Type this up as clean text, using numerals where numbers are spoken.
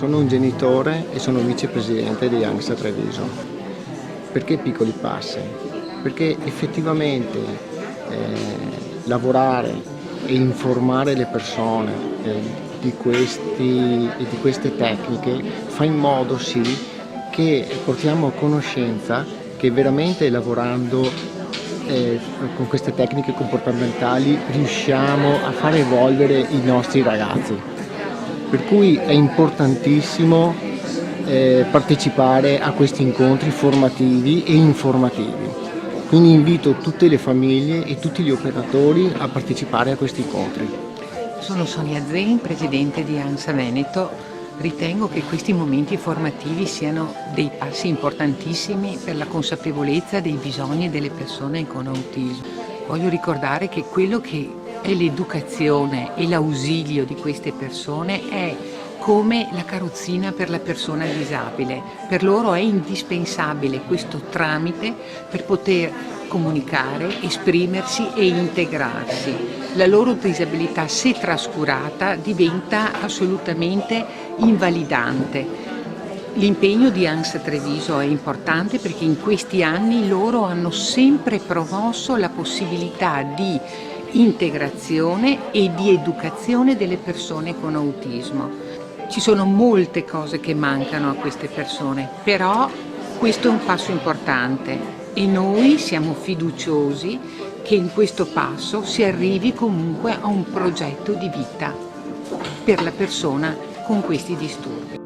Sono un genitore e sono vicepresidente di ANGSA Treviso. Perché piccoli passi? Perché effettivamente lavorare e informare le persone di queste tecniche fa in modo sì che portiamo a conoscenza che veramente lavorando con queste tecniche comportamentali riusciamo a far evolvere i nostri ragazzi. Per cui è importantissimo partecipare a questi incontri formativi e informativi. Quindi invito tutte le famiglie e tutti gli operatori a partecipare a questi incontri. Sono Sonia Zen, presidente di ANGSA Veneto. Ritengo che questi momenti formativi siano dei passi importantissimi per la consapevolezza dei bisogni delle persone con autismo. Voglio ricordare che quello che è l'educazione e l'ausilio di queste persone è come la carrozzina per la persona disabile. Per loro è indispensabile questo tramite per poter comunicare, esprimersi e integrarsi. La loro disabilità, se trascurata, diventa assolutamente invalidante. L'impegno di ANGSA Treviso è importante perché in questi anni loro hanno sempre promosso la possibilità di integrazione e di educazione delle persone con autismo. Ci sono molte cose che mancano a queste persone, però questo è un passo importante e noi siamo fiduciosi che in questo passo si arrivi comunque a un progetto di vita per la persona con questi disturbi.